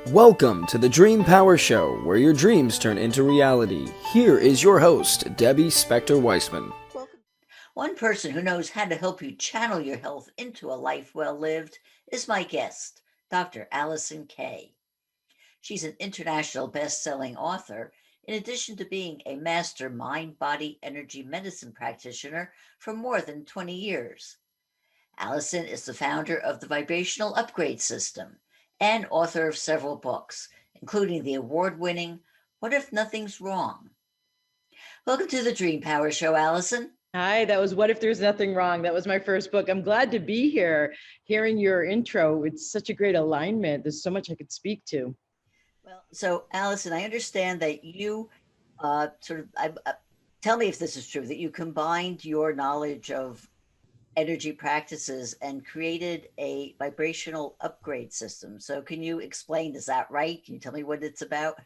Welcome to the Dream Power Show, where your dreams turn into reality. Here is your host, Debbie Spector-Weissman. One person who knows how to help you channel your health into a life well lived is my guest, Dr. Alison K. She's an international best-selling author, in addition to being a master mind-body energy medicine practitioner for more than 20 years. Alison is the founder of the Vibrational Upgrade System and author of several books, including the award-winning What If Nothing's Wrong? Welcome to the Dream Power Show, Alison. Hi, that was What If There's Nothing Wrong? That was my first book. I'm glad to be here, hearing your intro. It's such a great alignment. There's so much I could speak to. Well, so Alison, I understand that you tell me if this is true, that you combined your knowledge of energy practices and created a vibrational upgrade system. So can you explain, is that right? Can you tell me what it's about?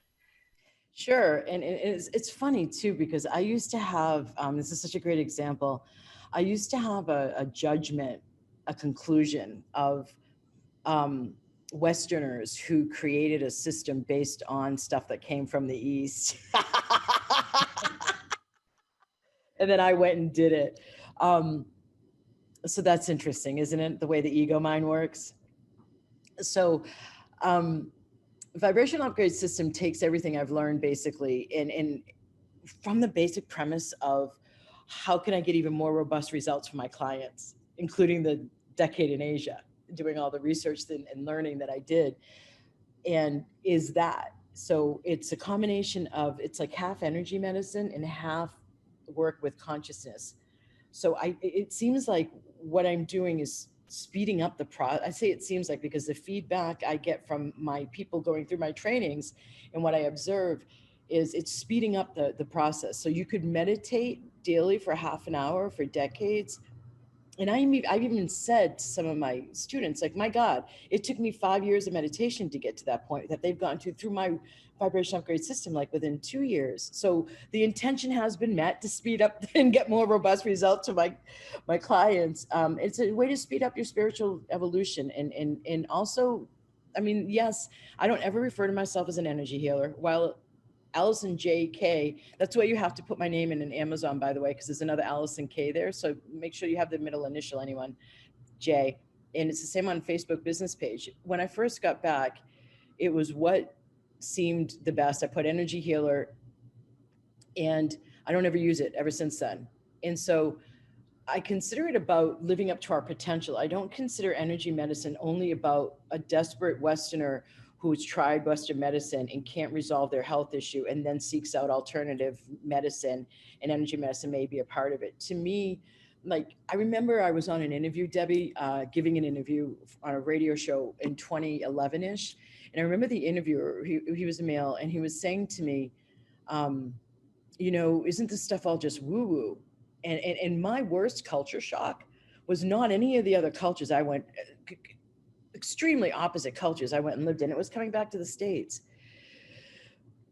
Sure. And it's funny too, because I used to have, this is such a great example. I used to have a judgment, a conclusion of Westerners who created a system based on stuff that came from the East. And then I went and did it. So that's interesting, isn't it? The way the ego mind works. So, vibrational upgrade system takes everything I've learned basically and from the basic premise of how can I get even more robust results for my clients, including the decade in Asia, doing all the research and learning that I did. And is that, so it's a combination of, it's like half energy medicine and half work with consciousness. So it seems like what I'm doing is speeding up the I say it seems like because the feedback I get from my people going through my trainings and what I observe is it's speeding up the process. So you could meditate daily for half an hour for decades. And I've even said to some of my students, like, my God, it took me 5 years of meditation to get to that point that they've gone to through my vibration upgrade system, like within 2 years. So the intention has been met to speed up and get more robust results to my clients. It's a way to speed up your spiritual evolution. And also, I mean, yes, I don't ever refer to myself as an energy healer. While Alison J. That's why you have to put my name in Amazon, by the way, because there's another Alison K there. So make sure you have the middle initial, anyone, J. And it's the same on Facebook business page. When I first got back, it was what seemed the best. I put energy healer, and I don't ever use it ever since then. And so I consider it about living up to our potential. I don't consider energy medicine only about a desperate Westerner who's tried Western medicine and can't resolve their health issue and then seeks out alternative medicine, and energy medicine may be a part of it. To me, like, I remember I was on an interview, Debbie, giving an interview on a radio show in 2011-ish. And I remember the interviewer, he was a male, and he was saying to me, isn't this stuff all just woo-woo? And my worst culture shock was not any of the other cultures I went, extremely opposite cultures I went and lived in. It was coming back to the States.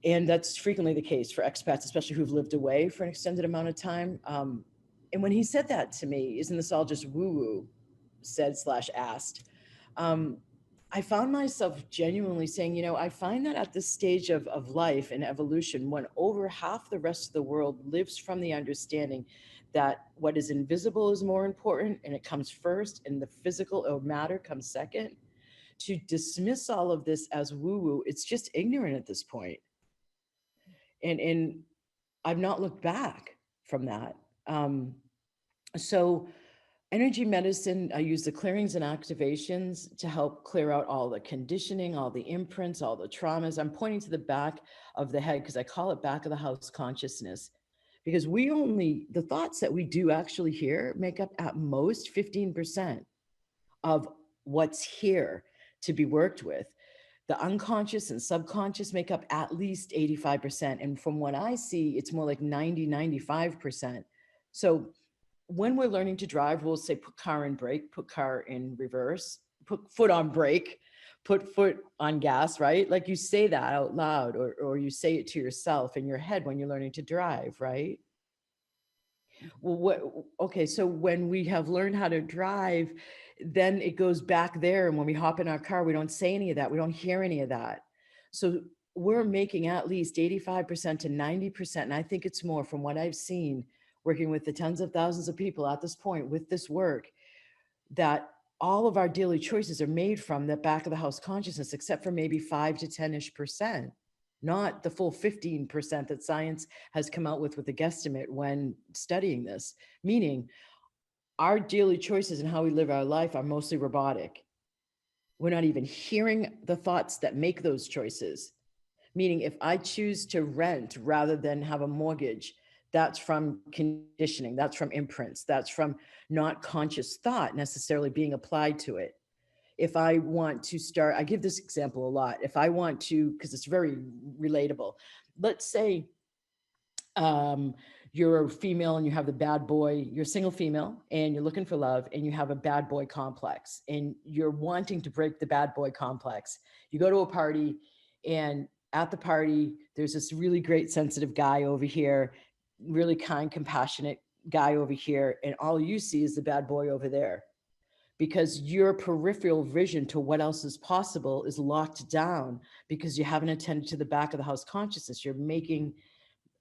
And that's frequently the case for expats, especially who've lived away for an extended amount of time. And when he said that to me, isn't this all just woo-woo, said/asked, I found myself genuinely saying, I find that at this stage of life and evolution, when over half the rest of the world lives from the understanding that what is invisible is more important and it comes first, and the physical or matter comes second, to dismiss all of this as woo-woo, it's just ignorant at this point. And I've not looked back from that. So energy medicine, I use the clearings and activations to help clear out all the conditioning, all the imprints, all the traumas. I'm pointing to the back of the head because I call it back of the house consciousness, because the thoughts that we do actually hear make up at most 15% of what's here to be worked with. The unconscious and subconscious make up at least 85%. And from what I see, it's more like 95%. So when we're learning to drive, we'll say, put car in brake, put car in reverse, put foot on brake, put foot on gas, right? Like you say that out loud, or you say it to yourself in your head when you're learning to drive, right? Okay, so when we have learned how to drive, then it goes back there. And when we hop in our car, we don't say any of that. We don't hear any of that. So we're making at least 85% to 90%. And I think it's more from what I've seen working with the tens of thousands of people at this point with this work, that all of our daily choices are made from the back of the house consciousness, except for maybe 5 to 10-ish%, not the full 15% that science has come out with a guesstimate when studying this. Meaning our daily choices and how we live our life are mostly robotic. We're not even hearing the thoughts that make those choices. Meaning if I choose to rent rather than have a mortgage, that's from conditioning, that's from imprints, that's from not conscious thought necessarily being applied to it. If I want to start, I give this example a lot. If I want to, because it's very relatable. Let's say you're a female and you have the bad boy, you're a single female and you're looking for love and you have a bad boy complex and you're wanting to break the bad boy complex. You go to a party and at the party, there's this really great sensitive guy over here, really kind, compassionate guy over here. And all you see is the bad boy over there because your peripheral vision to what else is possible is locked down because you haven't attended to the back of the house consciousness. You're making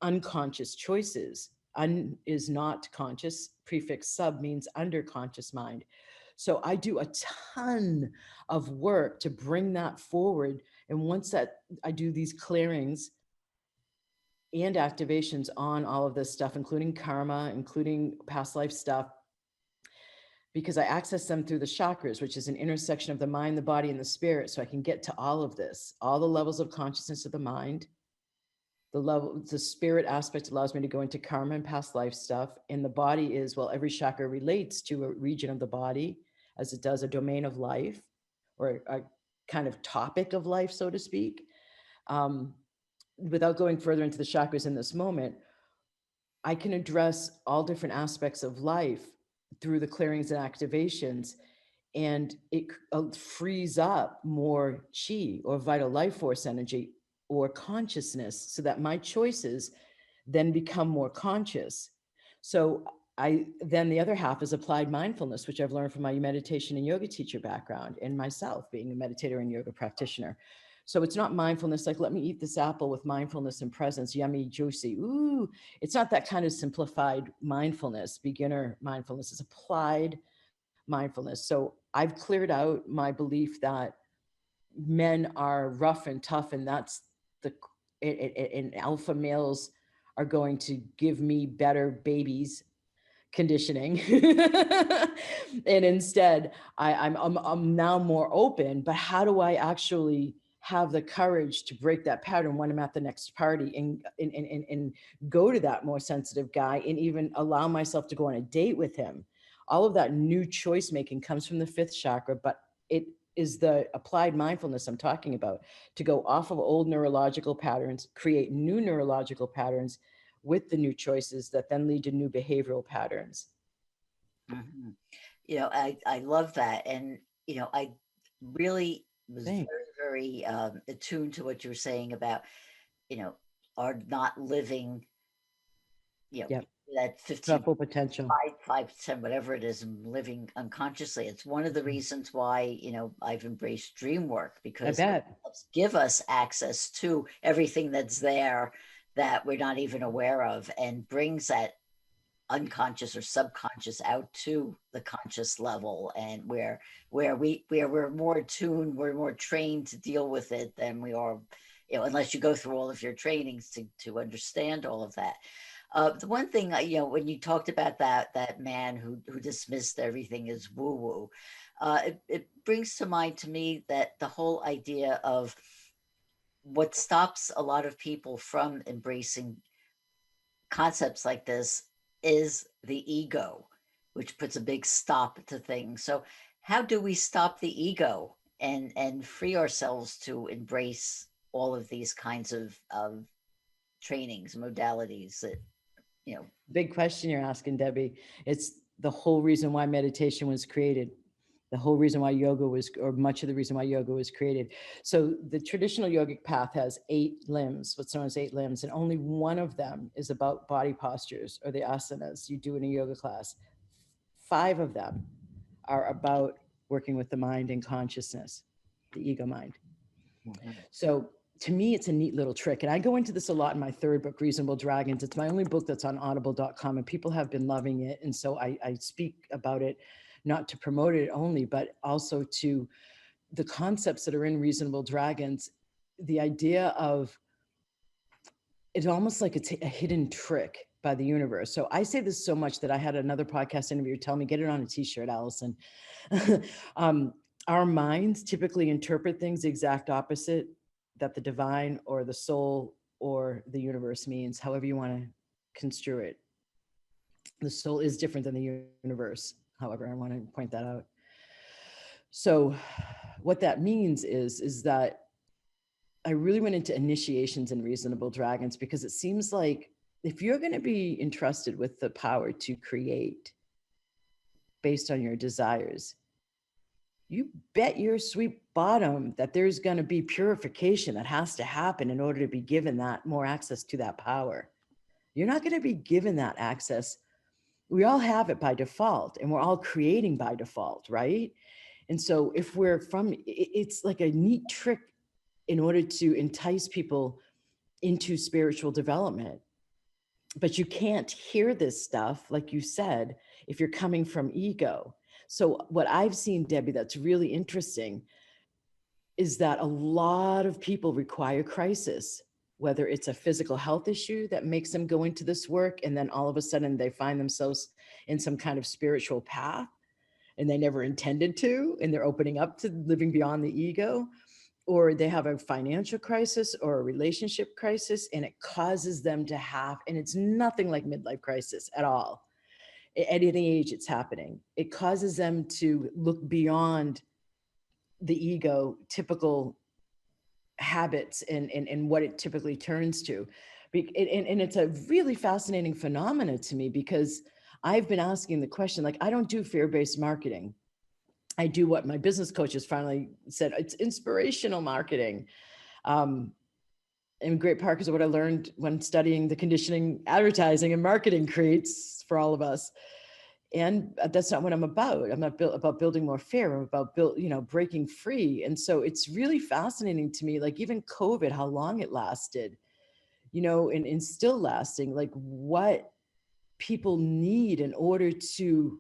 unconscious choices. Un is not conscious. Prefix sub means underconscious mind. So I do a ton of work to bring that forward. And once that I do these clearings and activations on all of this stuff, including karma, including past life stuff, because I access them through the chakras, which is an intersection of the mind, the body, and the spirit. So I can get to all of this, all the levels of consciousness of the mind. The spirit aspect allows me to go into karma and past life stuff. And the body is, well, every chakra relates to a region of the body as it does a domain of life or a kind of topic of life, so to speak. Without going further into the chakras in this moment, I can address all different aspects of life through the clearings and activations. And it frees up more chi or vital life force energy or consciousness so that my choices then become more conscious. So then the other half is applied mindfulness, which I've learned from my meditation and yoga teacher background and myself being a meditator and yoga practitioner. So it's not mindfulness like, let me eat this apple with mindfulness and presence, yummy, juicy. Ooh, it's not that kind of simplified mindfulness, beginner mindfulness. It's applied mindfulness. So I've cleared out my belief that men are rough and tough, and that's and alpha males are going to give me better babies conditioning. And instead I'm now more open, but how do I actually have the courage to break that pattern when I'm at the next party and go to that more sensitive guy and even allow myself to go on a date with him? All of that new choice making comes from the fifth chakra, but it is the applied mindfulness I'm talking about, to go off of old neurological patterns, create new neurological patterns with the new choices that then lead to new behavioral patterns. Mm-hmm. I love that. And, I really was Thanks. very, very attuned to what you were saying about, you know, our not living, Yep. that 15, Full potential. 5%, whatever it is, and living unconsciously. It's one of the reasons why, I've embraced dream work, I because it bet. helps give us access to everything that's there that we're not even aware of, and brings that unconscious or subconscious out to the conscious level, and where we're more attuned, we're more trained to deal with it than we are, unless you go through all of your trainings to understand all of that. The one thing, when you talked about that man who dismissed everything as woo woo, it brings to mind to me that the whole idea of what stops a lot of people from embracing concepts like this is the ego, which puts a big stop to things. So how do we stop the ego and free ourselves to embrace all of these kinds of trainings, modalities that, Big question you're asking, Debbie. It's the whole reason why meditation was created. The whole reason why yoga was, or much of the reason why yoga was created. So the traditional yogic path has 8 limbs, what's known as 8 limbs, and only one of them is about body postures or the asanas you do in a yoga class. 5 of them are about working with the mind and consciousness, the ego mind. Mhm. So to me, it's a neat little trick. And I go into this a lot in my third book, Reasonable Dragons. It's my only book that's on audible.com, and people have been loving it. And so I speak about it, not to promote it only, but also to the concepts that are in Reasonable Dragons. The idea of it's almost like it's a hidden trick by the universe. So I say this so much that I had another podcast interviewer tell me, get it on a t-shirt, Alison. Our minds typically interpret things the exact opposite that the divine or the soul or the universe means, however you want to construe it. The soul is different than the universe. However, I want to point that out. So what that means is that I really went into initiations in Reasonable Dragons, because it seems like if you're going to be entrusted with the power to create based on your desires, you bet your sweet bottom that there's going to be purification that has to happen in order to be given that more access to that power. You're not going to be given that access. We all have it by default, and we're all creating by default, right? And so if we're it's like a neat trick in order to entice people into spiritual development. But you can't hear this stuff, like you said, if you're coming from ego. So what I've seen, Debbie, that's really interesting is that a lot of people require crisis, whether it's a physical health issue that makes them go into this work, and then all of a sudden they find themselves in some kind of spiritual path and they never intended to, and they're opening up to living beyond the ego, or they have a financial crisis or a relationship crisis, and it causes them to have, and it's nothing like midlife crisis at all. At any age it's happening. It causes them to look beyond the ego typical habits and what it typically turns to. And it's a really fascinating phenomena to me, because I've been asking the question, like, I don't do fear-based marketing. I do what my business coaches finally said, it's inspirational marketing. In great part because of what I learned when studying the conditioning advertising and marketing creates for all of us. And that's not what I'm about. I'm not about building more fear. I'm about breaking free. And so it's really fascinating to me, like even COVID, how long it lasted, and still lasting, like what people need in order to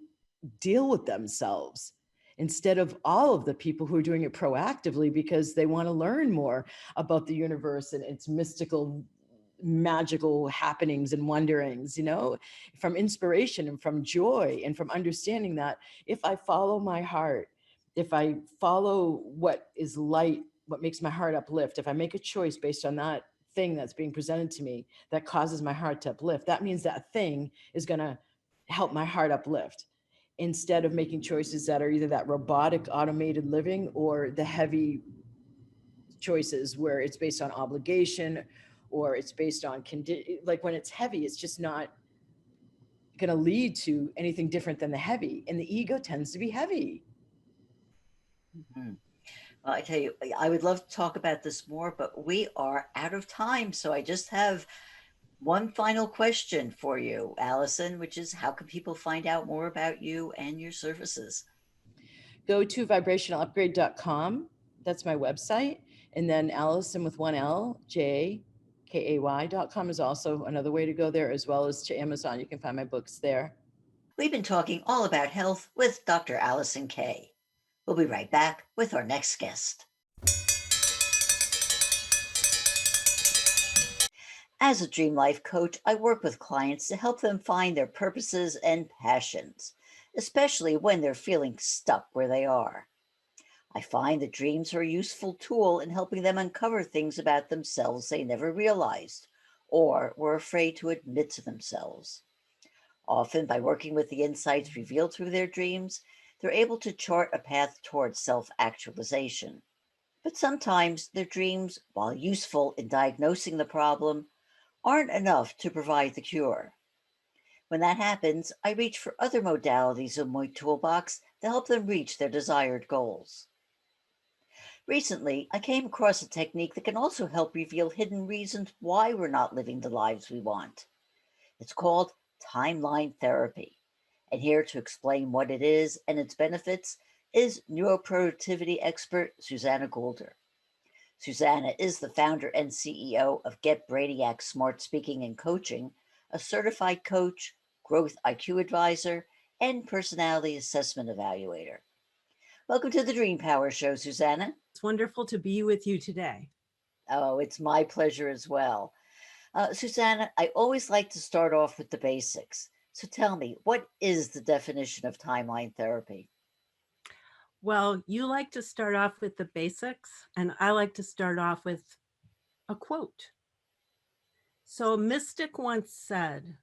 deal with themselves, instead of all of the people who are doing it proactively because they want to learn more about the universe and its mystical, magical happenings and wonderings, from inspiration and from joy and from understanding that if I follow my heart, if I follow what is light, what makes my heart uplift, if I make a choice based on that thing that's being presented to me that causes my heart to uplift, that means that thing is going to help my heart uplift, instead of making choices that are either that robotic automated living or the heavy choices where it's based on obligation or it's based on like when it's heavy, it's just not going to lead to anything different than the heavy, and the ego tends to be heavy. Mm-hmm. Well, I tell you, I would love to talk about this more, but we are out of time. So I just have one final question for you, Alison, which is how can people find out more about you and your services? Go to vibrationalupgrade.com. That's my website. And then Alison with one L, J, KAY.com is also another way to go there, as well as to Amazon. You can find my books there. We've been talking all about health with Dr. Alison K. We'll be right back with our next guest. As a Dream Life coach, I work with clients to help them find their purposes and passions, especially when they're feeling stuck where they are. I find that dreams are a useful tool in helping them uncover things about themselves they never realized or were afraid to admit to themselves. Often, by working with the insights revealed through their dreams, they're able to chart a path towards self actualization. But sometimes their dreams, while useful in diagnosing the problem, aren't enough to provide the cure. When that happens, I reach for other modalities in my toolbox to help them reach their desired goals. Recently, I came across a technique that can also help reveal hidden reasons why we're not living the lives we want. It's called timeline therapy. And here to explain what it is and its benefits is neuroproductivity expert Susanna Goulder. Susanna is the founder and CEO of Get Brainiac Smart Speaking and Coaching, a certified coach, growth IQ advisor, and personality assessment evaluator. Welcome to the Dream Power Show, Susanna. It's wonderful to be with you today. Oh, it's my pleasure as well. Susanna, I always like to start off with the basics. So tell me, what is the definition of timeline therapy? Well, you like to start off with the basics, and I like to start off with a quote. So, a mystic once said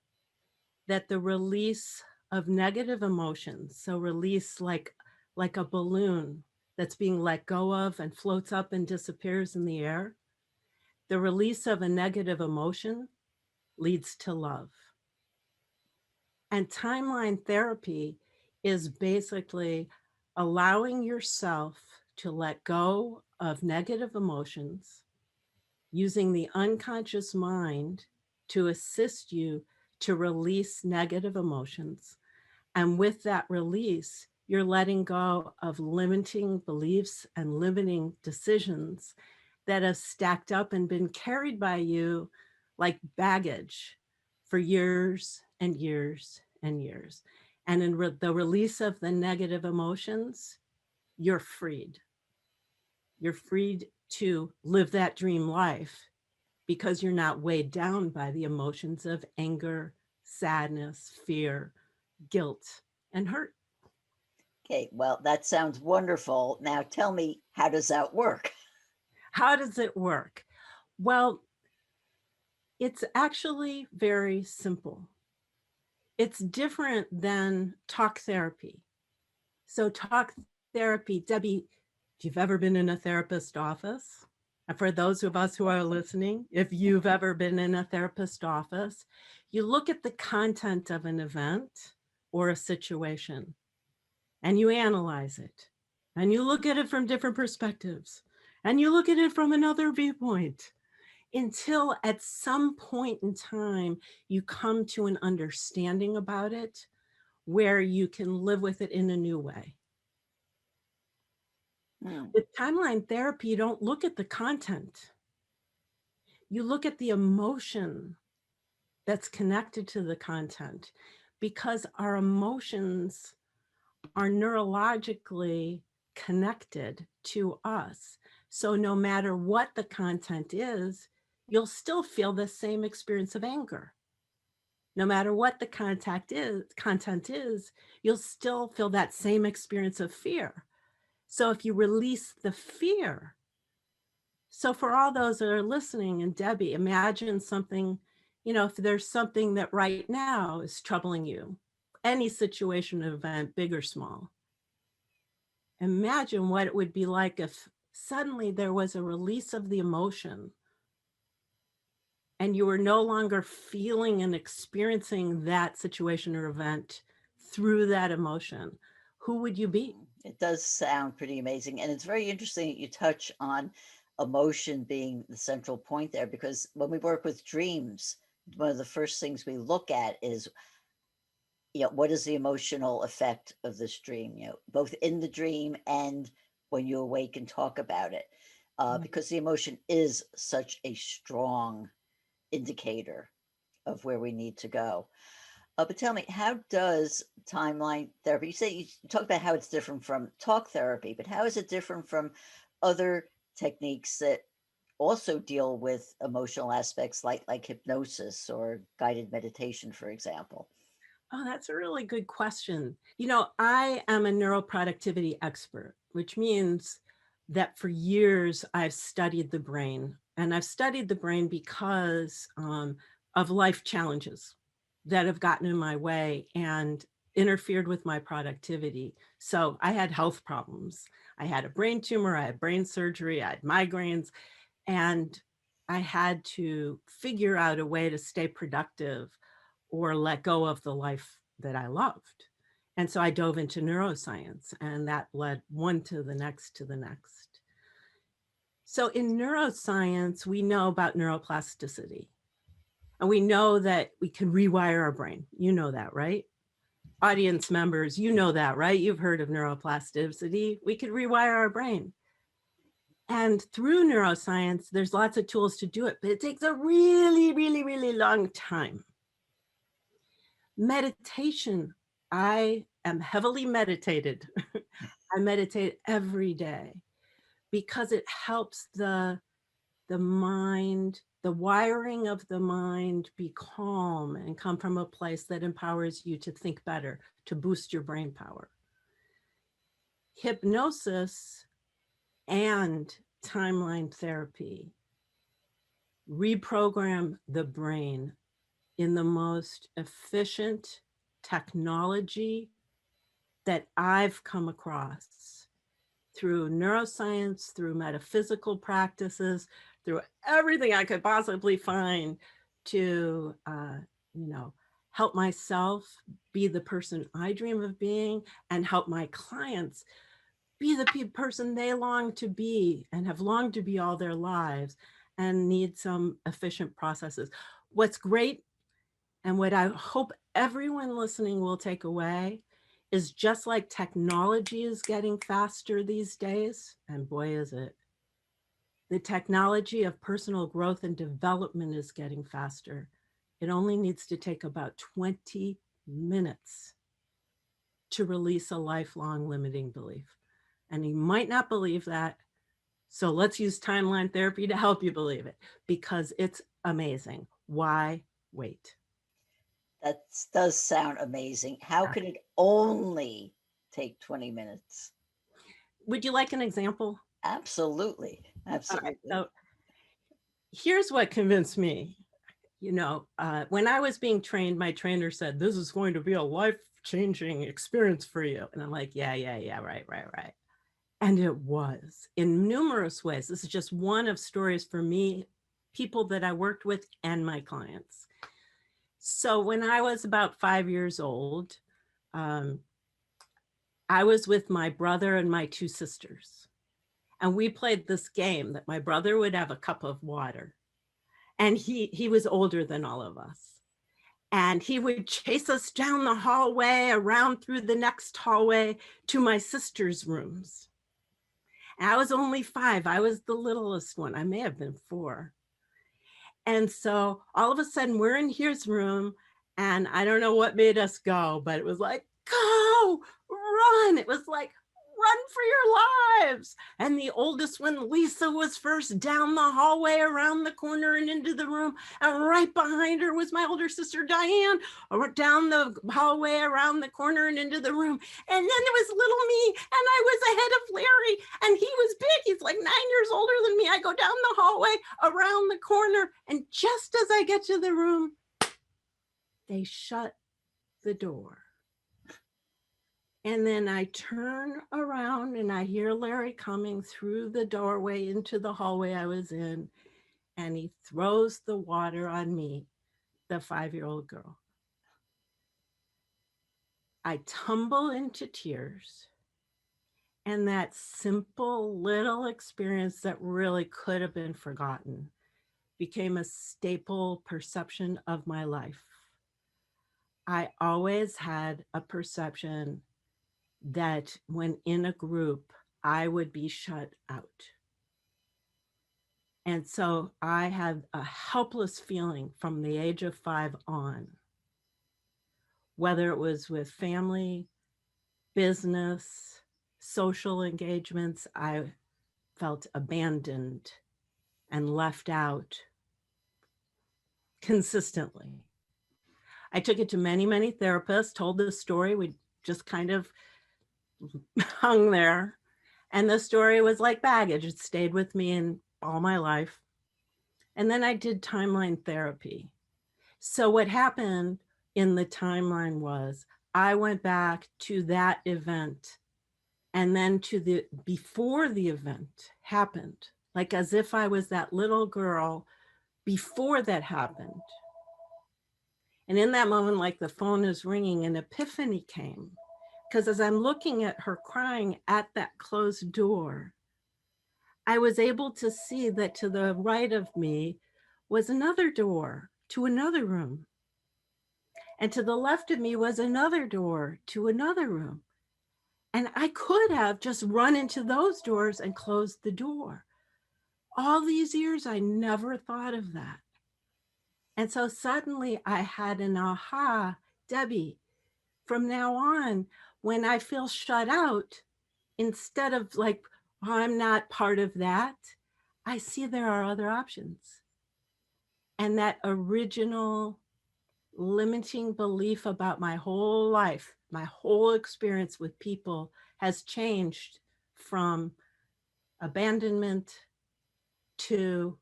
that the release of negative emotions, so release like a balloon that's being let go of and floats up and disappears in the air, the release of a negative emotion leads to love. And timeline therapy is basically allowing yourself to let go of negative emotions, using the unconscious mind to assist you to release negative emotions. And with that release, you're letting go of limiting beliefs and limiting decisions that have stacked up and been carried by you like baggage for years and years and years. And in the release of the negative emotions, you're freed. You're freed to live that dream life because you're not weighed down by the emotions of anger, sadness, fear, guilt, and hurt. Okay, well, that sounds wonderful. Now tell me, how does that work? How does it work? Well, it's actually very simple. It's different than talk therapy. So, talk therapy, Debbie, if you've ever been in a therapist's office, and for those of us who are listening, if you've ever been in a therapist's office, you look at the content of an event or a situation and you analyze it and you look at it from different perspectives and you look at it from another viewpoint until at some point in time you come to an understanding about it where you can live with it in a new way. With timeline therapy, you don't look at the content. You look at the emotion that's connected to the content because our emotions are neurologically connected to us. So no matter what the content is, you'll still feel the same experience of anger. No matter what the content is, you'll still feel that same experience of fear. So if you release the fear, so for all those that are listening, and Debbie, imagine something, if there's something that right now is troubling you, any situation or event, big or small, imagine what it would be like if suddenly there was a release of the emotion and you were no longer feeling and experiencing that situation or event through that emotion. Who would you be? It does sound pretty amazing. And it's very interesting that you touch on emotion being the central point there, because when we work with dreams, one of the first things we look at is, what is the emotional effect of this dream, both in the dream and when you awake and talk about it, because the emotion is such a strong indicator of where we need to go. But tell me, how does timeline therapy, you talk about how it's different from talk therapy, but how is it different from other techniques that also deal with emotional aspects like hypnosis or guided meditation, for example? Oh, that's a really good question. I am a neuroproductivity expert, which means that for years I've studied the brain. And I've studied the brain because of life challenges that have gotten in my way and interfered with my productivity. So I had health problems. I had a brain tumor, I had brain surgery, I had migraines, and I had to figure out a way to stay productive or let go of the life that I loved. And so I dove into neuroscience, and that led one to the next to the next. So in neuroscience, we know about neuroplasticity. And we know that we can rewire our brain. You know that, right? Audience members, you know that, right? You've heard of neuroplasticity. We could rewire our brain. And through neuroscience, there's lots of tools to do it, but it takes a really, really, really long time. Meditation, I am heavily meditated. I meditate every day because it helps the mind, the wiring of the mind be calm and come from a place that empowers you to think better, to boost your brain power. Hypnosis and timeline therapy reprogram the brain in the most efficient technology that I've come across through neuroscience, through metaphysical practices, through everything I could possibly find to, help myself be the person I dream of being and help my clients be the person they long to be and have longed to be all their lives and need some efficient processes. What's great and what I hope everyone listening will take away is just like technology is getting faster these days, and boy, is it, the technology of personal growth and development is getting faster. It only needs to take about 20 minutes to release a lifelong limiting belief. And you might not believe that. So let's use timeline therapy to help you believe it because it's amazing. Why wait? That does sound amazing. How could it only take 20 minutes? Would you like an example? Absolutely. Absolutely. So here's what convinced me. When I was being trained, my trainer said, this is going to be a life-changing experience for you. And I'm like, yeah, right. And it was in numerous ways. This is just one of stories for me, people that I worked with and my clients. So when I was about 5 years old, I was with my brother and my two sisters. And we played this game that my brother would have a cup of water. And he was older than all of us. And he would chase us down the hallway, around through the next hallway to my sister's rooms. And I was only 5. I was the littlest one. I may have been 4. And so all of a sudden we're in his room and I don't know what made us go, but it was like, go, run. It was like, run for your lives. And the oldest one, Lisa, was first down the hallway around the corner and into the room. And right behind her was my older sister, Diane, down the hallway around the corner and into the room. And then there was little me, and I was ahead of Larry, and he was big. He's like 9 years older than me. I go down the hallway around the corner, and just as I get to the room, they shut the door. And then I turn around and I hear Larry coming through the doorway into the hallway I was in, and he throws the water on me, the 5-year-old girl. I tumble into tears, and that simple little experience that really could have been forgotten became a staple perception of my life. I always had a perception that when in a group, I would be shut out. And so I had a helpless feeling from the age of 5 on, whether it was with family, business, social engagements, I felt abandoned and left out consistently. I took it to many, many therapists, told this story. We just kind of hung there. And the story was like baggage. It stayed with me in all my life. And then I did timeline therapy. So what happened in the timeline was I went back to that event and then to the before the event happened, like as if I was that little girl before that happened. And in that moment, like the phone is ringing, an epiphany came. Because as I'm looking at her crying at that closed door, I was able to see that to the right of me was another door to another room. And to the left of me was another door to another room. And I could have just run into those doors and closed the door. All these years, I never thought of that. And so suddenly I had an aha, Debbie, from now on, when I feel shut out, instead of like, oh, I'm not part of that, I see there are other options. And that original limiting belief about my whole life, my whole experience with people has changed from abandonment to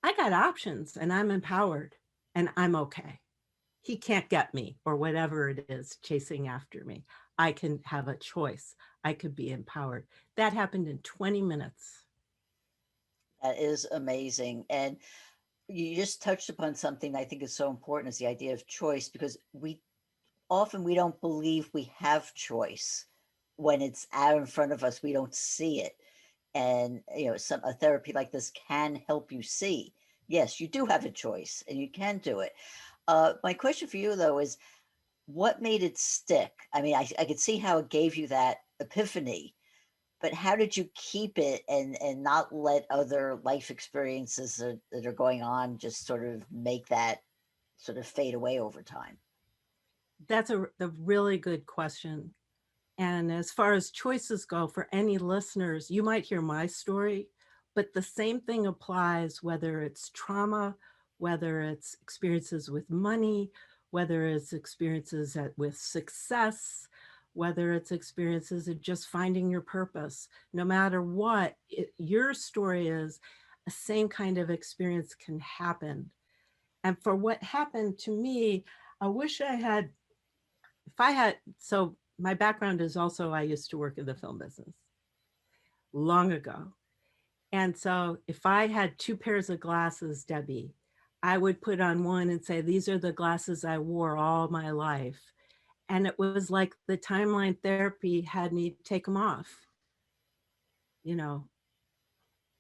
I got options and I'm empowered and I'm okay. He can't get me or whatever it is chasing after me. I can have a choice. I could be empowered. That happened in 20 minutes. That is amazing. And you just touched upon something I think is so important, is the idea of choice, because we don't believe we have choice. When it's out in front of us, we don't see it. And a therapy like this can help you see, yes, you do have a choice and you can do it. My question for you though is, what made it stick? I mean, I could see how it gave you that epiphany, but how did you keep it and not let other life experiences that are going on just sort of make that sort of fade away over time? That's a really good question. And as far as choices go, for any listeners, you might hear my story, but the same thing applies whether it's trauma, whether it's experiences with money, whether it's experiences with success, whether it's experiences of just finding your purpose. No matter what your story is, the same kind of experience can happen. And for what happened to me, I wish I had, so my background is also, I used to work in the film business long ago. And so if I had two pairs of glasses, Debbie, I would put on one and say, these are the glasses I wore all my life. And it was like the timeline therapy had me take them off,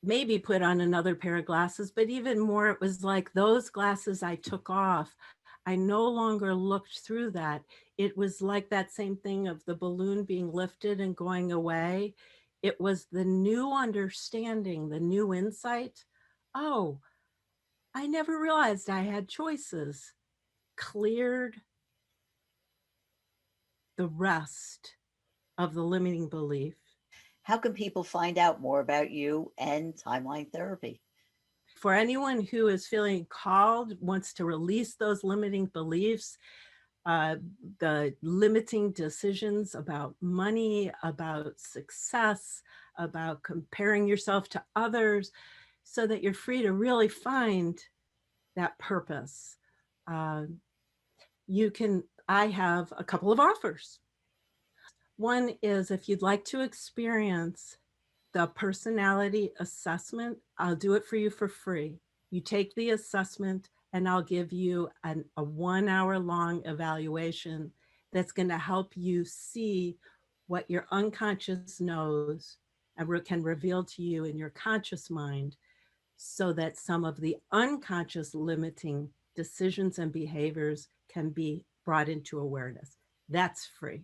maybe put on another pair of glasses, but even more, it was like those glasses I took off. I no longer looked through that. It was like that same thing of the balloon being lifted and going away. It was the new understanding, the new insight. Oh, I never realized I had choices. Cleared the rest of the limiting belief. How can people find out more about you and timeline therapy? For anyone who is feeling called, wants to release those limiting beliefs, the limiting decisions about money, about success, about comparing yourself to others, so that you're free to really find that purpose. I have a couple of offers. One is, if you'd like to experience the personality assessment, I'll do it for you for free. You take the assessment and I'll give you a 1 hour long evaluation that's going to help you see what your unconscious knows and can reveal to you in your conscious mind, so that some of the unconscious limiting decisions and behaviors can be brought into awareness. That's free.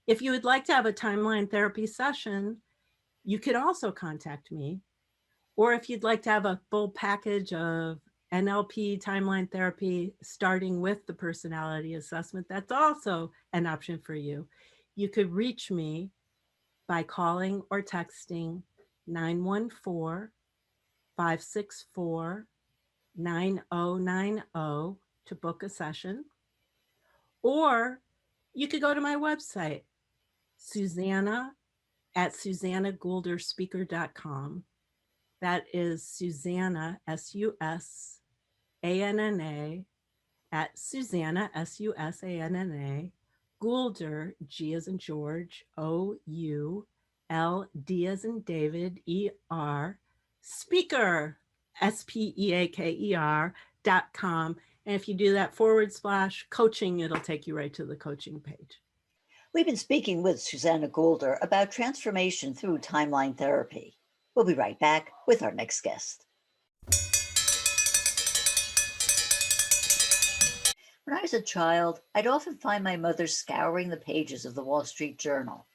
If you would like to have a timeline therapy session, you could also contact me. Or if you'd like to have a full package of NLP timeline therapy, starting with the personality assessment, that's also an option for you. You could reach me by calling or texting 914-564-9090 to book a session. Or you could go to my website, Susanna at SusannaGoulderSpeaker.com. That is Susanna, Susanna, at Susanna, Susanna, Goulder, G as in George, OULD as in David, ER, speaker, SPEAKER.com. And if you do that / coaching, it'll take you right to the coaching page. We've been speaking with Susanna Goulder about transformation through timeline therapy. We'll be right back with our next guest. When I was a child, I'd often find my mother scouring the pages of the Wall Street Journal.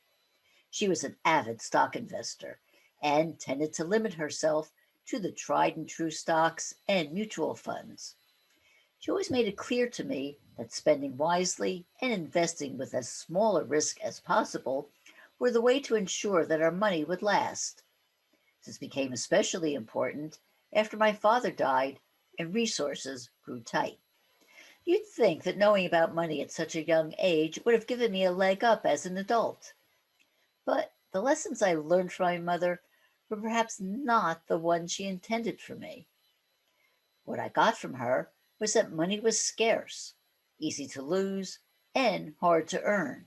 She was an avid stock investor and tended to limit herself to the tried and true stocks and mutual funds. She always made it clear to me that spending wisely and investing with as small a risk as possible were the way to ensure that our money would last. This became especially important after my father died and resources grew tight. You'd think that knowing about money at such a young age would have given me a leg up as an adult. But the lessons I learned from my mother were perhaps not the ones she intended for me. What I got from her was that money was scarce, easy to lose, and hard to earn.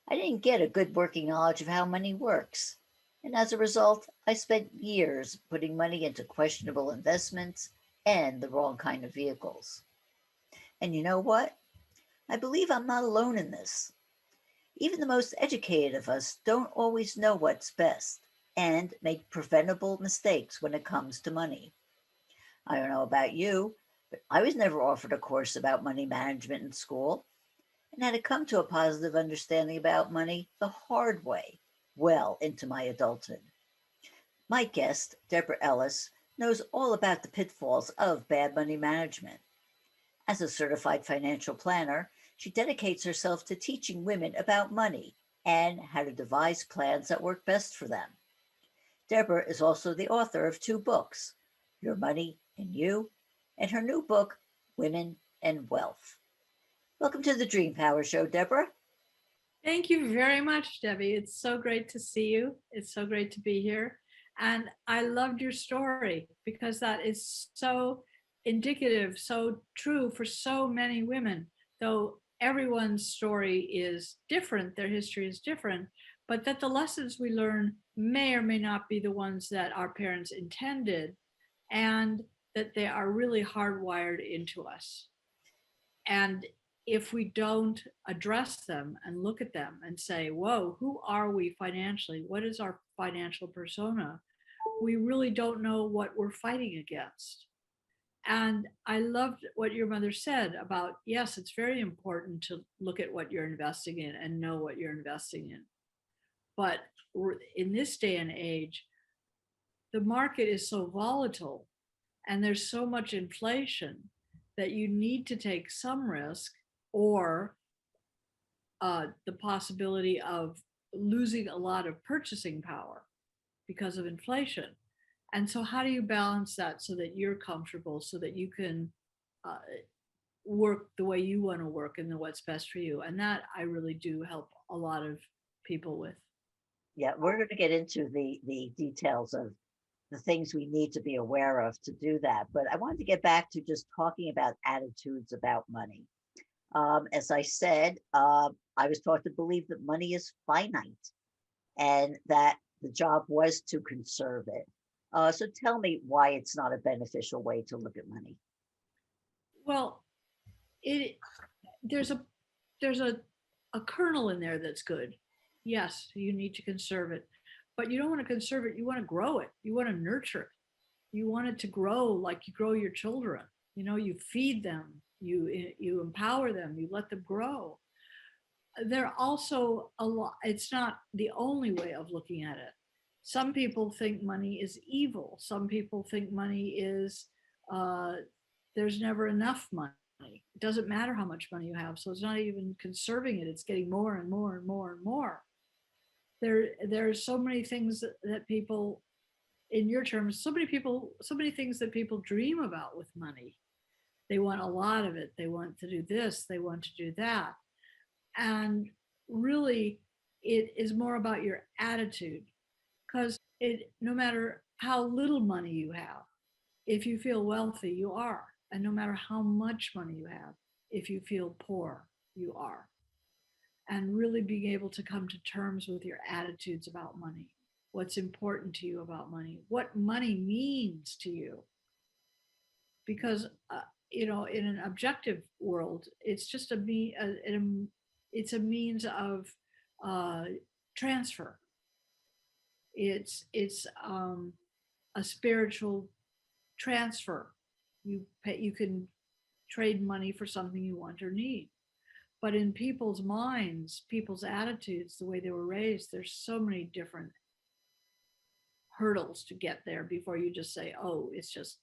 I didn't get a good working knowledge of how money works. And as a result, I spent years putting money into questionable investments and the wrong kind of vehicles. And you know what? I believe I'm not alone in this. Even the most educated of us don't always know what's best and make preventable mistakes when it comes to money. I don't know about you, but I was never offered a course about money management in school and had to come to a positive understanding about money the hard way, well into my adulthood. My guest, Deborah Ellis, knows all about the pitfalls of bad money management. As a certified financial planner, she dedicates herself to teaching women about money and how to devise plans that work best for them. Deborah is also the author of two books, Your Money and You, and her new book, Women and Wealth. Welcome to the Dream Power Show, Deborah. Thank you very much, Debbie. It's so great to see you. It's so great to be here. And I loved your story because that is so indicative, so true for so many women, though everyone's story is different, their history is different, but that the lessons we learn may or may not be the ones that our parents intended, and that they are really hardwired into us. And if we don't address them and look at them and say, whoa, who are we financially? What is our financial persona? We really don't know what we're fighting against. And I loved what your mother said about, yes, it's very important to look at what you're investing in and know what you're investing in. But in this day and age, the market is so volatile and there's so much inflation that you need to take some risk, or the possibility of losing a lot of purchasing power because of inflation. And so how do you balance that so that you're comfortable, so that you can uh, work the way you want to work and know what's best for you? And that I really do help a lot of people with. Yeah, we're going to get into the details of the things we need to be aware of to do that. But I wanted to get back to just talking about attitudes about money. As I said, I was taught to believe that money is finite and that the job was to conserve it. So tell me why it's not a beneficial way to look at money. Well, it there's a kernel in there that's good. Yes, you need to conserve it, but you don't want to conserve it. You want to grow it. You want to nurture it. You want it to grow like you grow your children. You know, you feed them, you empower them, you let them grow. They're also a lot. It's not the only way of looking at it. Some people think money is evil. Some people think money is uh, there's never enough money. It doesn't matter how much money you have, so it's not even conserving it. It's getting more and more and more and more. There are so many things that people, in your terms, so many things that people dream about with money. They want a lot of it. They want to do this. They want to do that. And really, it is more about your attitude, because no matter how little money you have, if you feel wealthy, you are. And no matter how much money you have, if you feel poor, you are. And really being able to come to terms with your attitudes about money, what's important to you about money, what money means to you. Because, in an objective world, it's just it's a means of uh, transfer. It's a spiritual transfer. You can trade money for something you want or need. But in people's minds, people's attitudes, the way they were raised, there's so many different hurdles to get there before you just say, oh, it's just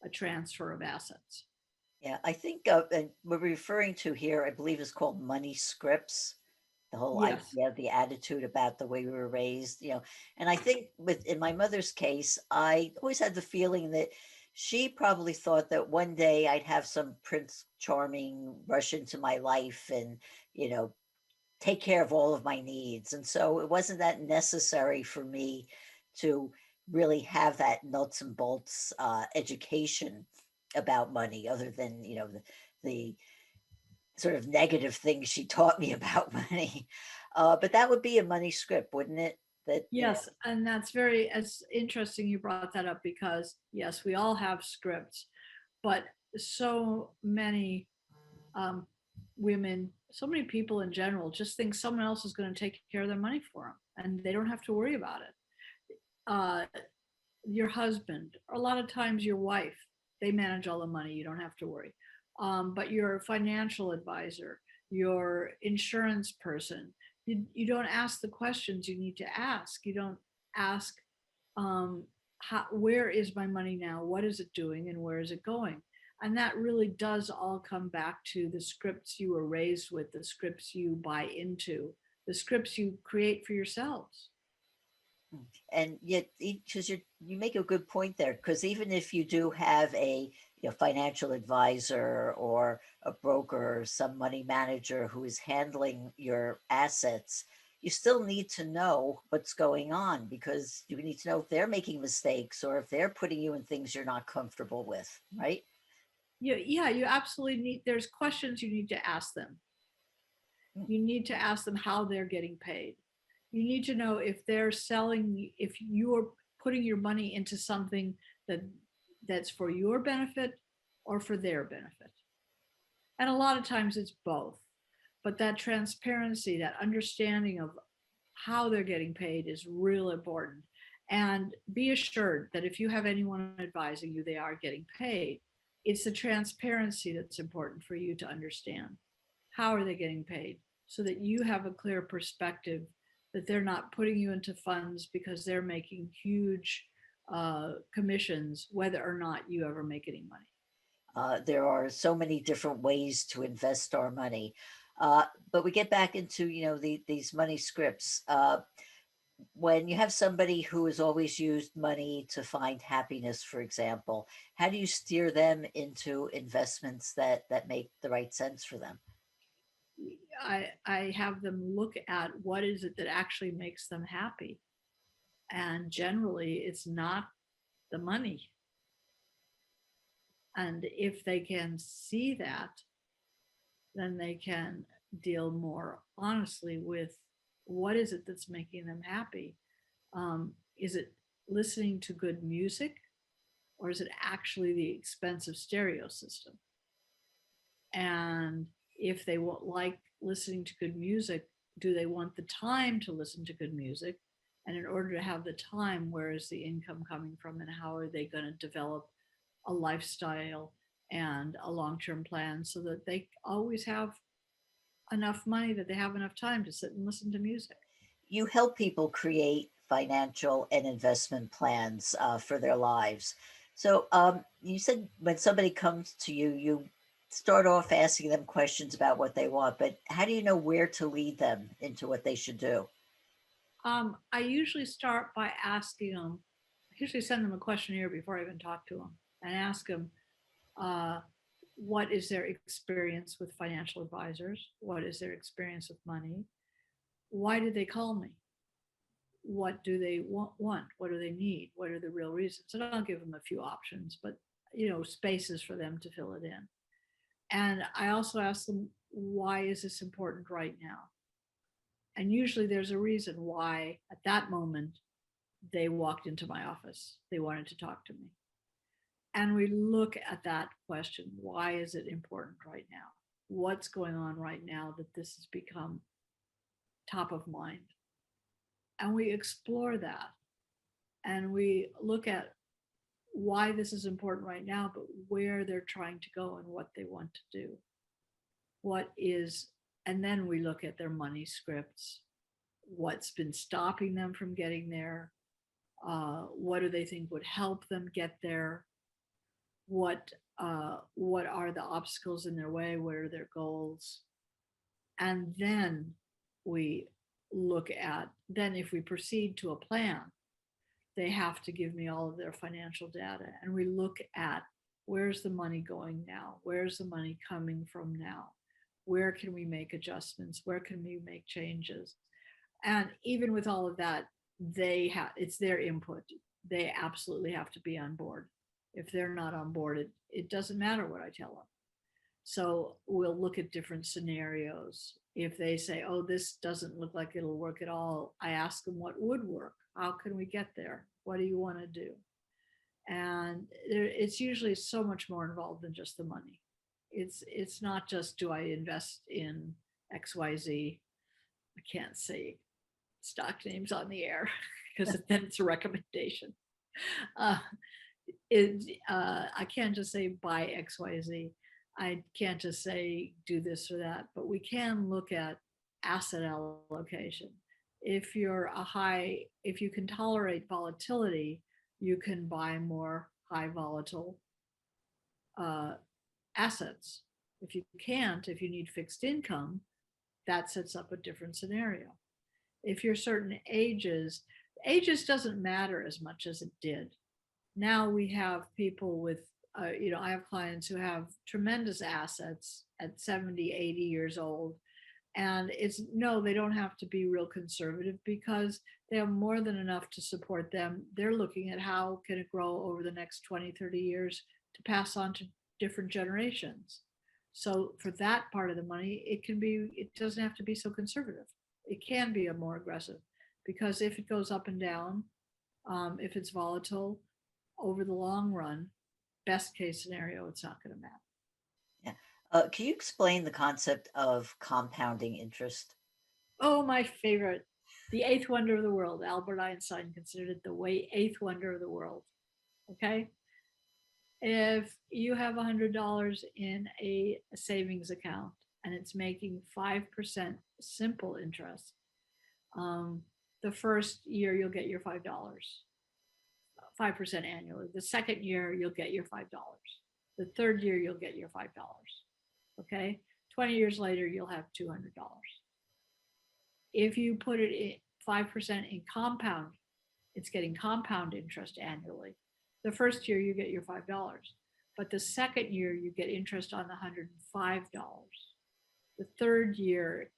a transfer of assets. Yeah, I think and we're referring to here, I believe is called money scripts. The whole Yes. idea, the attitude about the way we were raised, and I think in my mother's case, I always had the feeling that she probably thought that one day I'd have some Prince Charming rush into my life and, you know, take care of all of my needs. And so it wasn't that necessary for me to really have that nuts and bolts education about money, other than, the sort of negative things she taught me about money. But that would be a money script, wouldn't it? That, Yes, and that's very as interesting you brought that up because yes, we all have scripts, but so many um, women, so many people in general just think someone else is going to take care of their money for them and they don't have to worry about it. Your husband, a lot of times your wife, they manage all the money. You don't have to worry. But your financial advisor, your insurance person, you don't ask the questions you need to ask. You don't ask, where is my money now? What is it doing and where is it going? And that really does all come back to the scripts you were raised with, the scripts you buy into, the scripts you create for yourselves. and yet, because you make a good point there, because even if you do have a financial advisor or a broker or some money manager who is handling your assets, you still need to know what's going on, because you need to know if they're making mistakes or if they're putting you in things you're not comfortable with, right? Yeah, you absolutely need, there's questions you need to ask them. You need to ask them how they're getting paid. You need to know if they're selling, if you're putting your money into something that that's for your benefit or for their benefit. And a lot of times it's both. But that transparency, that understanding of how they're getting paid is real important. And be assured that if you have anyone advising you, they are getting paid. It's the transparency that's important for you to understand. How are they getting paid? So that you have a clear perspective that they're not putting you into funds because they're making huge commissions, whether or not you ever make any money. There are so many different ways to invest our money. But we get back into, these money scripts. When you have somebody who has always used money to find happiness, for example, how do you steer them into investments that make the right sense for them? I have them look at what is it that actually makes them happy. And generally, it's not the money. And if they can see that, then they can deal more honestly with what is it that's making them happy. Is it listening to good music, or is it actually the expensive stereo system? And if they like listening to good music, do they want the time to listen to good music? And in order to have the time, where is the income coming from, and how are they going to develop a lifestyle and a long-term plan so that they always have enough money, that they have enough time to sit and listen to music? You help people create financial and investment plans for their lives. So you said when somebody comes to you, you start off asking them questions about what they want, but how do you know where to lead them into what they should do? I usually start by asking them, I usually send them a questionnaire before I even talk to them and ask them, uh, what is their experience with financial advisors? What is their experience with money? Why did they call me? What do they want? What do they need? What are the real reasons? And I'll give them a few options, but spaces for them to fill it in. And I also ask them, why is this important right now? And usually there's a reason why at that moment they walked into my office. They wanted to talk to me. And we look at that question. Why is it important right now? What's going on right now that this has become top of mind? And we explore that. And we look at why this is important right now, but where they're trying to go and what they want to do. And then we look at their money scripts, what's been stopping them from getting there, What do they think would help them get there? What are the obstacles in their way? What are their goals? And then we look at, then if we proceed to a plan, they have to give me all of their financial data. And we look at, where's the money going now? Where's the money coming from now? Where can we make adjustments? Where can we make changes? And even with all of that, it's their input. They absolutely have to be on board. If they're not on board, it doesn't matter what I tell them. So we'll look at different scenarios. If they say, oh, this doesn't look like it'll work at all, I ask them what would work. How can we get there? What do you want to do? And it's usually so much more involved than just the money. It's not just, do I invest in XYZ? I can't say stock names on the air because then it's a recommendation. I can't just say buy XYZ. I can't just say do this or that, but we can look at asset allocation. If you can tolerate volatility, you can buy more high volatile assets. If you can't, if you need fixed income, that sets up a different scenario. If you're certain ages doesn't matter as much as it did. Now we have people with, I have clients who have tremendous assets at 70, 80 years old. And they don't have to be real conservative because they have more than enough to support them. They're looking at how can it grow over the next 20, 30 years to pass on to different generations. So for that part of the money, it doesn't have to be so conservative. It can be a more aggressive, because if it goes up and down, if it's volatile over the long run, best case scenario, it's not going to matter. Can you explain the concept of compounding interest? Oh, my favorite. The eighth wonder of the world. Albert Einstein considered it the eighth wonder of the world. Okay? If you have $100 in a savings account and it's making 5% simple interest, the first year you'll get your $5, 5% annually. The second year you'll get your $5. The third year you'll get your $5. Okay, 20 years later, you'll have $200. If you put it in 5% in compound, it's getting compound interest annually. The first year you get your $5, but the second year you get interest on the $105. The third year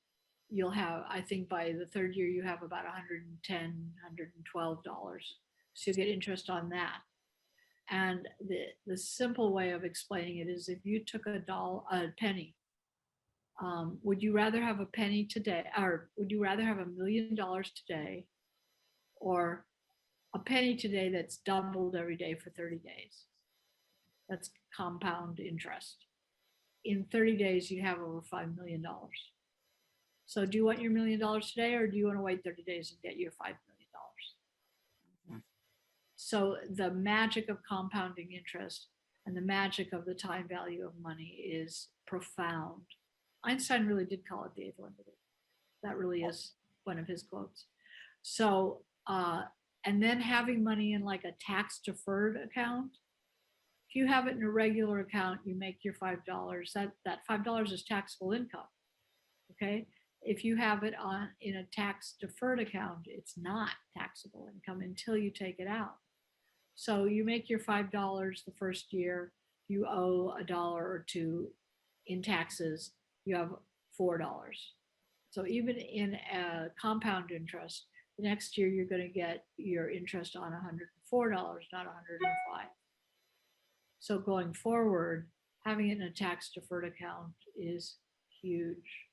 you'll have, I think by the third year you have about $110, $112. So you get interest on that. And the simple way of explaining it is, if you took a penny, would you rather have a penny today, or would you rather have $1 million today, or a penny today that's doubled every day for 30 days? That's compound interest. In 30 days, you have over $5 million. So do you want your $1 million today, or do you want to wait 30 days and get your $5 million? So the magic of compounding interest and the magic of the time value of money is profound. Einstein really did call it the eighth wonder. That really is one of his quotes. So, and then having money in like a tax deferred account. If you have it in a regular account, you make your $5. That $5 is taxable income. Okay. If you have it in a tax deferred account, it's not taxable income until you take it out. So you make your $5 the first year, you owe $1 or $2 in taxes, you have $4. So even in a compound interest, the next year you're going to get your interest on $104, not $105. So going forward, having it in a tax deferred account is huge.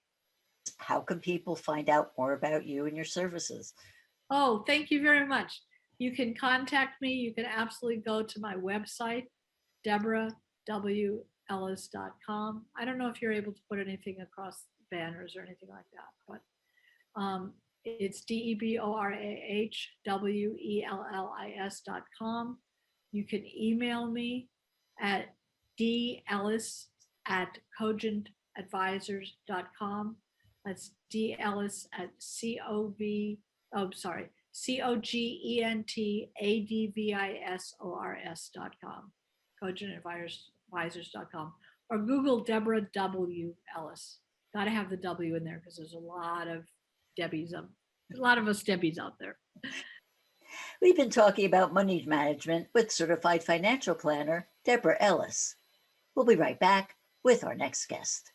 How can people find out more about you and your services? Oh, thank you very much. You can contact me. You can absolutely go to my website, DeborahWEllis.com. I don't know if you're able to put anything across banners or anything like that, but it's DeborahWEllis.com. You can email me at dellis@cogentadvisors.com. That's dellis@COV, COGENTADVISORS.com, cogentadvisors.com, or Google Deborah W. Ellis. Got to have the W in there because there's a lot of Debbies, a lot of us Debbies out there. We've been talking about money management with certified financial planner Deborah Ellis. We'll be right back with our next guest.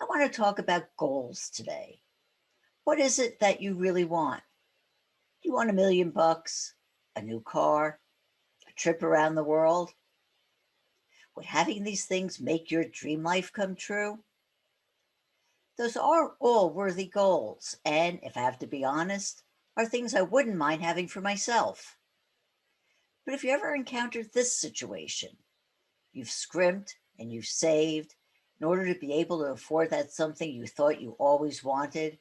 I want to talk about goals today. What is it that you really want? Do you want $1 million, a new car, a trip around the world? Would having these things make your dream life come true? Those are all worthy goals, and if I have to be honest, are things I wouldn't mind having for myself. But if you ever encountered this situation, you've scrimped and you've saved in order to be able to afford that something you thought you always wanted,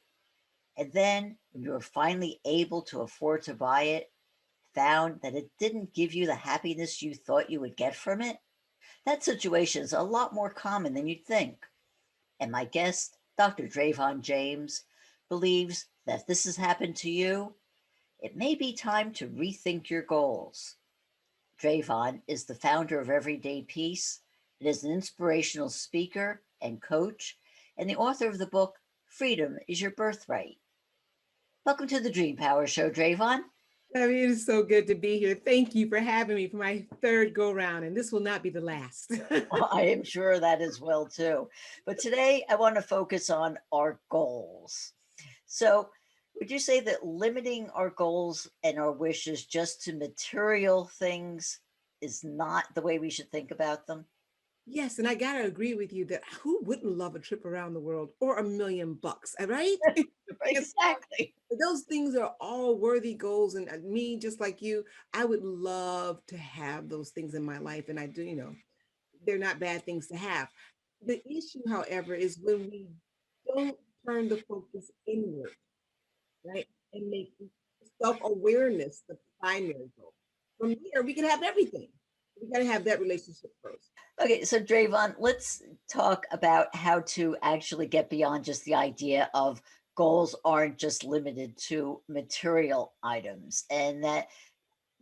and then when you were finally able to afford to buy it, found that it didn't give you the happiness you thought you would get from it, that situation is a lot more common than you'd think. And my guest, Dr. Dravon James, believes that if this has happened to you, it may be time to rethink your goals. Dravon is the founder of Everyday Peace and is an inspirational speaker and coach, and the author of the book, Freedom is Your Birthright. Welcome to the Dream Power Show, Dravon. It is so good to be here. Thank you for having me for my third go round, and this will not be the last. I am sure that as well, too. But today I want to focus on our goals. So, would you say that limiting our goals and our wishes just to material things is not the way we should think about them? Yes, and I gotta agree with you that who wouldn't love a trip around the world or $1 million, right? Exactly. Those things are all worthy goals, and me, just like you, I would love to have those things in my life, and I do. They're not bad things to have. The issue, however, is when we don't turn the focus inward, right? And make self-awareness the primary goal. From there, we can have everything. We got to have that relationship first. Okay, so Dravon, let's talk about how to actually get beyond just the idea of goals aren't just limited to material items, and that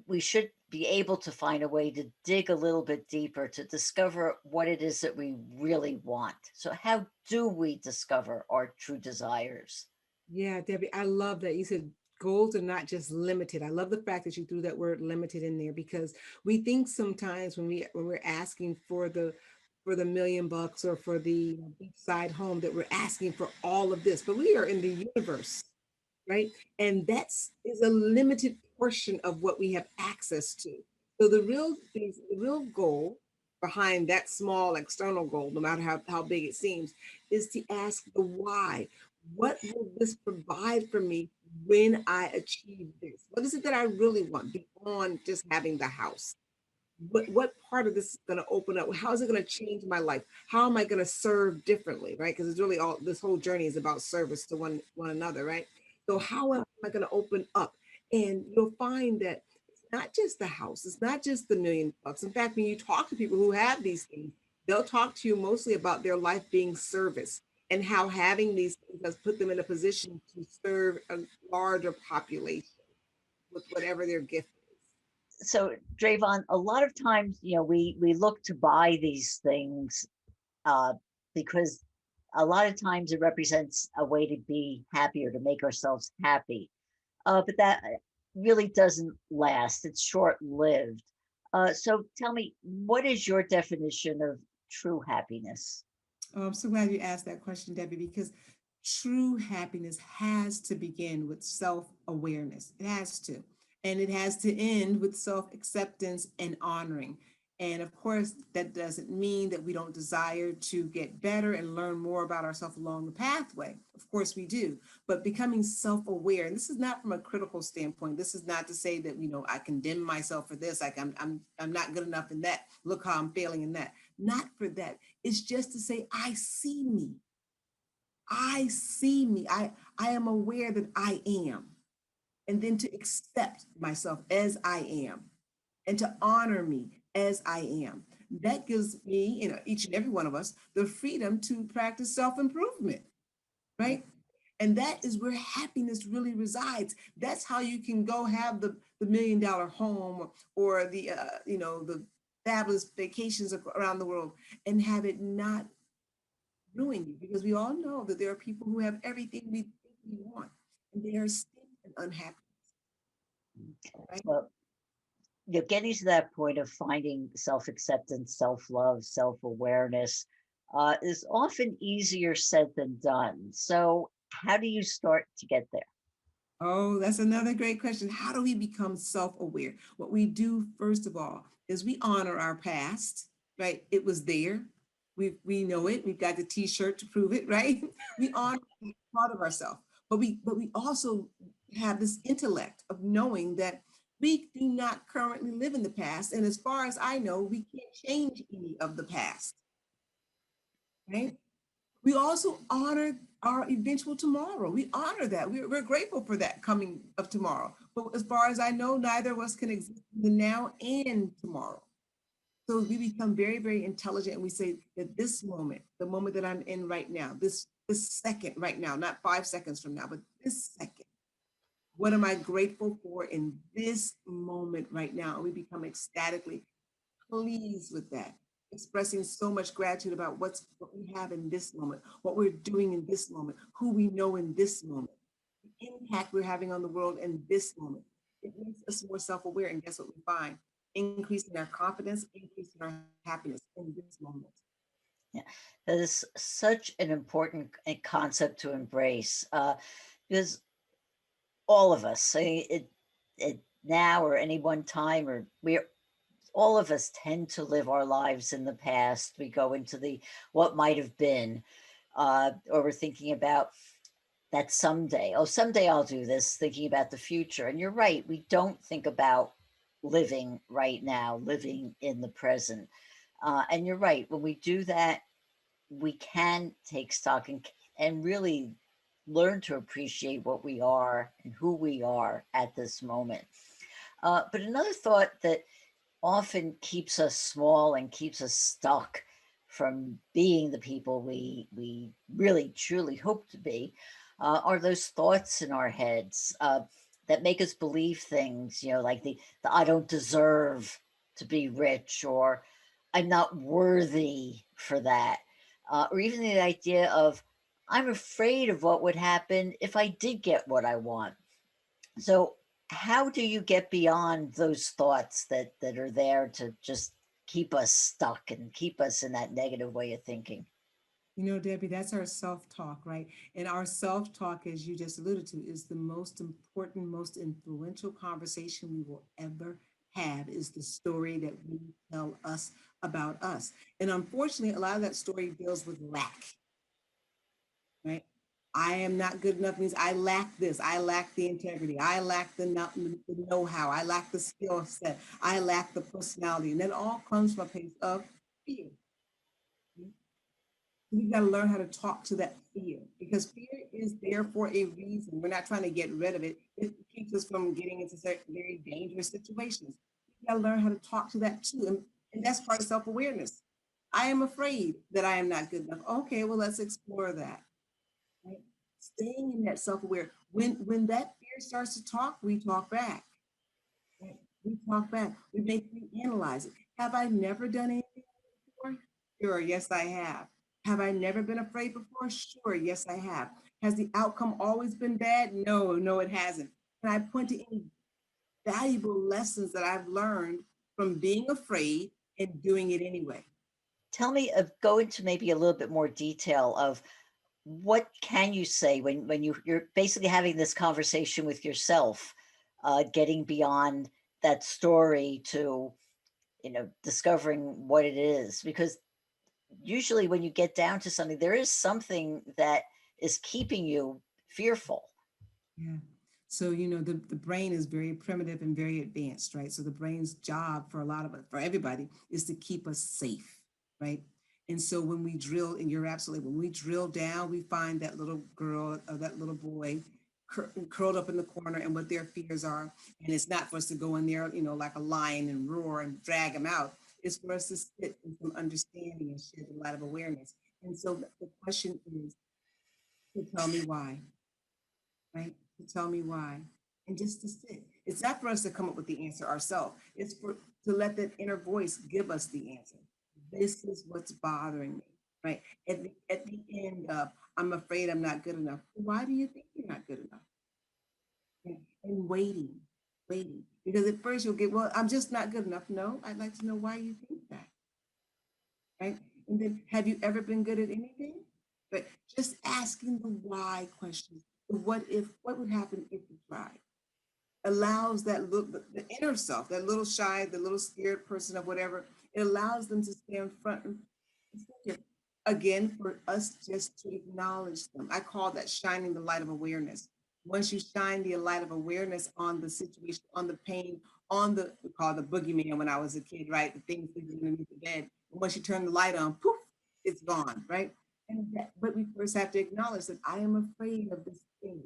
we should be able to find a way to dig a little bit deeper to discover what it is that we really want. So, how do we discover our true desires? Yeah, Debbie, I love that. You said goals are not just limited. I love the fact that you threw that word limited in there, because we think sometimes when we're asking for the $1 million or for the beachside home that we're asking for all of this, but we are in the universe, right? And that's is a limited portion of what we have access to. So the real goal behind that small external goal, no matter how big it seems, is to ask the why. What will this provide for me when I achieve this? What is it that I really want beyond just having the house? What part of this is going to open up? How is it going to change my life? How am I going to serve differently, right? Because it's really all this whole journey is about service to one another, right? So how am I going to open up? And you'll find that it's not just the house, it's not just the $1 million. In fact, when you talk to people who have these things, they'll talk to you mostly about their life being service and how having these things has put them in a position to serve a larger population with whatever their gift is. So, Dravon, a lot of times, we look to buy these things uh, because a lot of times it represents a way to be happy or to make ourselves happy. But that really doesn't last. It's short-lived. So tell me, what is your definition of true happiness? Oh, I'm so glad you asked that question, Debbie, because true happiness has to begin with self-awareness. It has to. And it has to end with self-acceptance and honoring. And of course, that doesn't mean that we don't desire to get better and learn more about ourselves along the pathway. Of course we do, but becoming self-aware, and this is not from a critical standpoint. This is not to say that, I condemn myself for this, like I'm not good enough in that. Look how I'm failing in that. Not for that. It's just to say, I see me. I see me. I am aware that I am. And then to accept myself as I am and to honor me as I am. That gives me, each and every one of us, the freedom to practice self-improvement. right? And that is where happiness really resides. That's how you can go have the $1 million home or the the fabulous vacations around the world and have it not ruin you, because we all know that there are people who have everything we think we want and they are still unhappy, right? Well, getting to that point of finding self-acceptance, self-love, self-awareness is often easier said than done. So how do you start to get there? Oh, that's another great question. How do we become self-aware? What we do, first of all, is we honor our past, right? It was there. We know it. We've got the t-shirt to prove it, right? We honor part of ourselves, but we also have this intellect of knowing that we do not currently live in the past. And as far as I know, we can't change any of the past, right? We also honor our eventual tomorrow. We honor that. We're grateful for that coming of tomorrow. But as far as I know, neither of us can exist in the now and tomorrow. So we become very, very intelligent and we say that this moment, the moment that I'm in right now, this second right now, not 5 seconds from now, but this second, what am I grateful for in this moment right now? And we become ecstatically pleased with that, expressing so much gratitude about what we have in this moment, what we're doing in this moment, who we know in this moment, the impact we're having on the world in this moment. It makes us more self-aware, and guess what we find? Increasing our confidence, increasing our happiness in this moment. Yeah, that is such an important concept to embrace because all of us, it now or any one time, or we're all of us tend to live our lives in the past. We go into the what might have been, or we're thinking about that someday. Oh, someday I'll do this, thinking about the future. And you're right, we don't think about living right now, living in the present. And you're right, when we do that, we can take stock and really learn to appreciate what we are and who we are at this moment. But another thought that often keeps us small and keeps us stuck from being the people we really truly hope to be are those thoughts in our heads that make us believe things, like the I don't deserve to be rich, or I'm not worthy for that, or even the idea of I'm afraid of what would happen if I did get what I want. So how do you get beyond those thoughts that are there to just keep us stuck and keep us in that negative way of thinking? Debbie, that's our self-talk, right? And our self-talk, as you just alluded to, is the most important, most influential conversation we will ever have, is the story that we tell us about us. And unfortunately, a lot of that story deals with lack, right? I am not good enough means I lack this. I lack the integrity. I lack the know-how. I lack the skill set. I lack the personality. And that all comes from a place of fear. We've got to learn how to talk to that fear, because fear is there for a reason. We're not trying to get rid of it. It keeps us from getting into very dangerous situations. We've got to learn how to talk to that too. And that's part of self-awareness. I am afraid that I am not good enough. Okay, well, let's explore that. Right? Staying in that self-aware. When that fear starts to talk, we talk back. Right? We talk back. We make you analyze it. Have I never done anything before? Sure, yes, I have. Have I never been afraid before? Sure, yes, I have. Has the outcome always been bad? No, no, it hasn't. Can I point to any valuable lessons that I've learned from being afraid and doing it anyway? Tell me, go into maybe a little bit more detail of what can you say when you're basically having this conversation with yourself, getting beyond that story to discovering what it is, because usually when you get down to something, there is something that is keeping you fearful. Yeah. So, the brain is very primitive and very advanced, right? So the brain's job for a lot of us, for everybody, is to keep us safe, right? And so when we drill, and you're absolutely, when we drill down, we find that little girl or that little boy curled up in the corner and what their fears are. And it's not for us to go in there, like a lion and roar and drag them out. It's for us to sit in some understanding and shed a lot of awareness. And so the question is, to tell me why, right? To tell me why. And just to sit. It's not for us to come up with the answer ourselves. It's for to let that inner voice give us the answer. This is what's bothering me, right? At the end of, I'm afraid I'm not good enough. Why do you think you're not good enough? And waiting. Because at first you'll get, well, I'm just not good enough. No, I'd like to know why you think that, right? And then, have you ever been good at anything? But just asking the why questions, the what if, what would happen if you tried, allows that little, the inner self, that little shy, the little scared person of whatever, it allows them to stand front and center. Again, for us just to acknowledge them. I call that shining the light of awareness. Once you shine the light of awareness on the situation, on the pain, on the, we call it the boogeyman when I was a kid, right? The things that are underneath the bed. And once you turn the light on, poof, it's gone, right? And that, but we first have to acknowledge that I am afraid of this thing.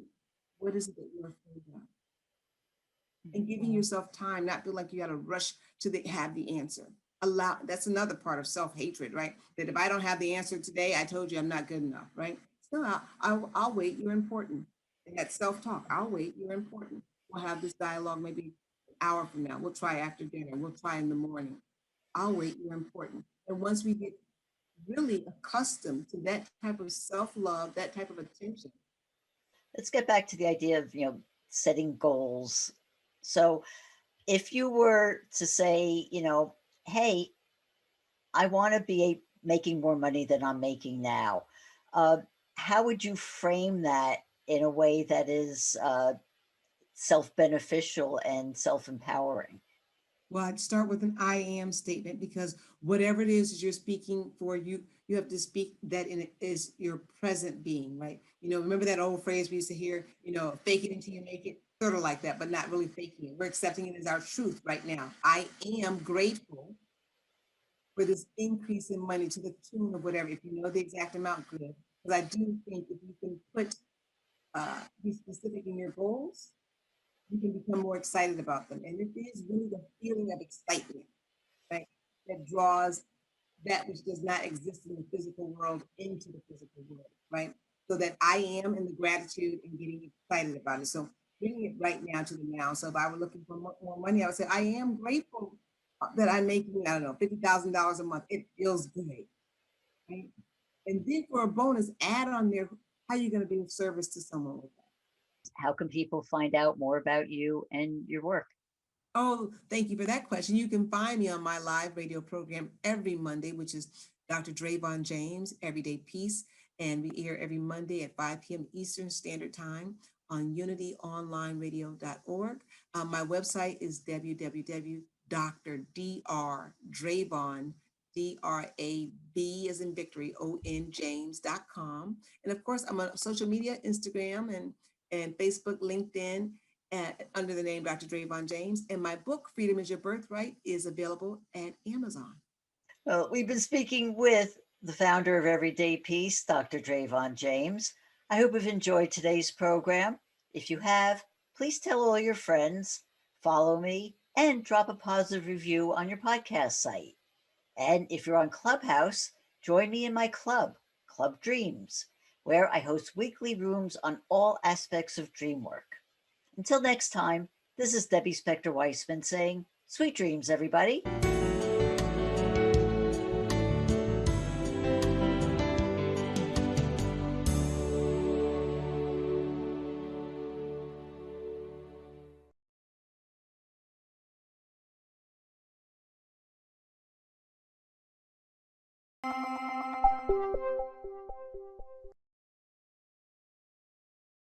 What is it that you're afraid of? And giving yourself time, not feel like you got to rush to have the answer. Allow, that's another part of self-hatred, right? That if I don't have the answer today, I told you I'm not good enough, right? So I'll wait, you're important. And that self-talk, I'll wait, you're important. We'll have this dialogue maybe an hour from now. We'll try after dinner. We'll try in the morning. I'll wait, you're important. And once we get really accustomed to that type of self-love, that type of attention. Let's get back to the idea of, setting goals. So if you were to say, hey, I want to be making more money than I'm making now, how would you frame that in a way that is self-beneficial and self-empowering? Well, I'd start with an I am statement, because whatever it is you're speaking for, you have to speak that in it is your present being, right? Remember that old phrase we used to hear, fake it until you make it, sort of like that, but not really faking it. We're accepting it as our truth right now. I am grateful for this increase in money to the tune of whatever. If you know the exact amount, good. Because I do think if you can be specific in your goals, you can become more excited about them. And it is really the feeling of excitement, right, that draws that which does not exist in the physical world into the physical world, right? So that I am in the gratitude and getting excited about it. So bringing it right now to the now. So if I were looking for more money, I would say, I am grateful that I'm making, I don't know, $50,000 a month. It feels good, right? And then for a bonus, add on there, how you're going to be of service to someone with that. How can people find out more about you and your work? Oh, thank you for that question. You can find me on my live radio program every Monday, which is Dr. Dravon James, Everyday Peace. And we air every Monday at 5 p.m. Eastern Standard Time on unityonlineradio.org. My website is www.drdravon, D-R-A-V as in victory, O-N James.com. And of course, I'm on social media, Instagram and Facebook, LinkedIn, under the name Dr. Dravon James. And my book, Freedom is Your Birthright, is available at Amazon. Well, we've been speaking with the founder of Everyday Peace, Dr. Dravon James. I hope you've enjoyed today's program. If you have, please tell all your friends, follow me, and drop a positive review on your podcast site. And if you're on Clubhouse, join me in my club, Club Dreams, where I host weekly rooms on all aspects of dream work. Until next time, this is Debbie Spector Weissman saying, sweet dreams, everybody.